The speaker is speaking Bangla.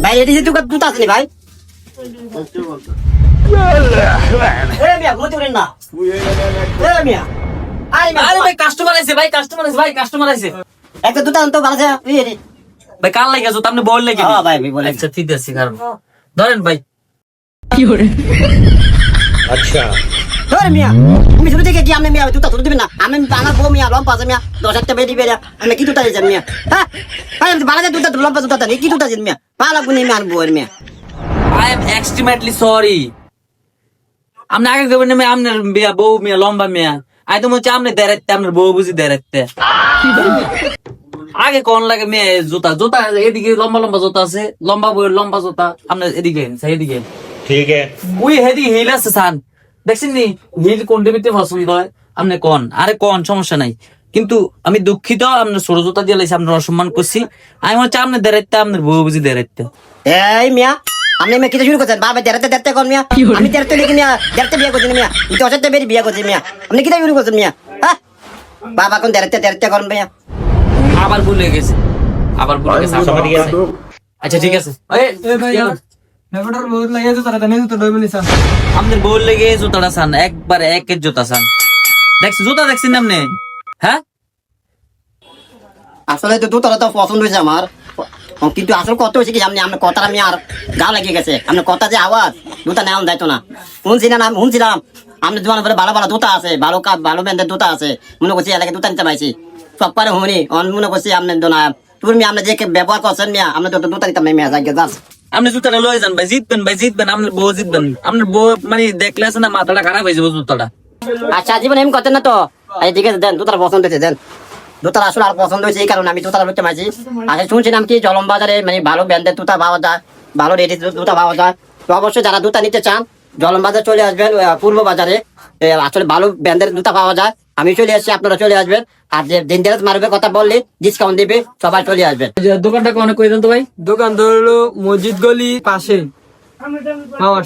ভাই এটি যে জুতা আছে নি ভাই মিয়া ঘুমোতে পারেন না মিয়া আরে ভাই কাস্টমার আছে ভাই কাস্টমার আছে একটা জুতা তো ভালো আছে ভাই কাল লাগে জুতা আপনি বল লাগে ভাই বলে আচ্ছা ঠিক আছে কারণ ধরেন ভাই ধরে মিয়া তুমি শুরু থেকে কি আপনি মিয়া জুতা তুলে দিবেন না আমি আমার বউ মিয়া লম্বা আছে মিয়া 10 বেরি বেরিয়া আমি কি জুতা দিয়েছেন মিয়া হ্যাঁ ভালো জুতা লম্বা জুতা দেন কি জুতা দিন মিয়া ভালো গুনি মিয়া আর বউয়ের মিয়া আই এম এক্সট্রিমলি সরি আপনি আগে কবেন না আপনার বিয়া বউ মিয়া লম্বা মিয়া আই তো মনে আপনি দেরাইতে আপনার বউ বুঝি দেরাইতে আগে কোন লাগে মেয়ে জুতা এদিকে লম্বা লম্বা জুতা আছে লম্বা বউয়ের লম্বা জুতা আপনার এদিকে এদিকে ठीक है ওই হেদি হিল আছে সান দেখছেন নি হিল কোন দেবিতে পছন্দ হয় আপনি কোন আরে কোন সমস্যা নাই কিন্তু আমি দুঃখিত আপনার ছোট জুতা দিয়ে লাইছি আপনার অসম্মান করছি আমি হচ্ছে আপনার দেরাইতে আপনার বউ বুঝি দেরাইতে এই মিয়া আপনি মেয়ে কিছু শুরু করছেন বাবা দেড়তে কোন মিয়া আমি দেড়তে লিখি মিয়া দেড়তে বিয়ে করছি মিয়া আমি 10 বেরি বিয়ে করছি মিয়া আপনি কিটা শুরু করছেন মিয়া হ্যাঁ বাবা কোন দেড়তে কোন মিয়া আবার ভুলে গেছে समझ गया আচ্ছা ঠিক আছে ব্যাপারটার বহুত লাগে জুতাটা দেন জুতা লইব নিছা আপনার বউ লেগে জুতাটা চান একবার একের জুতা চান জুতা দেখছেন আপনি হ্যাঁ আসলে তো দুতলা তো পছন্দ হয়েছে আমার কিন্তু আসলে কত হয়েছে কি আপনি আপনার কথাটা আমি আর গা লাগিয়ে গেছে আপনার কথা যে আওয়াজ দুটা নেওয়া যাইতো না শুনছিলাম আপনার দোকানের পরে ভালো ভালো দুটা আছে ভালো ব্যান্ডের দুটা আছে মনে করছি এলাকায় দুটা নিতে পাইছি সব পারে হুমনি মনে করছি আপনার দোনা তুমি আপনি যে ব্যবহার করছেন মিয়া আপনার দুটা নিতাম না মিয়া যাই যাস আপনি জুতাটা লয়ে যান ভাই জিতবেন আপনার বউ জিতবেন আপনার বউ মানে দেখলে আছে না মাথাটা খারাপ হয়ে যাবে জুতাটা আচ্ছা জীবন এমন করতেন না তো এই ঠিক আছে দেন দুটার পছন্দ হয়েছে দেন দুটার আসলে আর পছন্দ হয়েছে এই কারণে আমি দুটার লইতে পারছি আচ্ছা শুনছিলাম কি জলম বাজারে মানে ভালো ব্র্যান্ডের দুটা পাওয়া যায় ভালো রেডি দুটা পাওয়া যায় তো অবশ্যই যারা দুটা নিতে চান জলম বাজার চলে আসবেন পূর্ব বাজারে আসলে ভালো ব্র্যান্ডের দুটা পাওয়া যায় আমি চলে আসছি আপনারা চলে আসবেন আর যে দিন দেরাজ মারবে কথা বললে ডিসকাউন্ট দিবে সবাই চলে আসবেন দোকানটা কোনে কই দেন তো ভাই দোকান ধরলো মসজিদ গলি পাশে মামার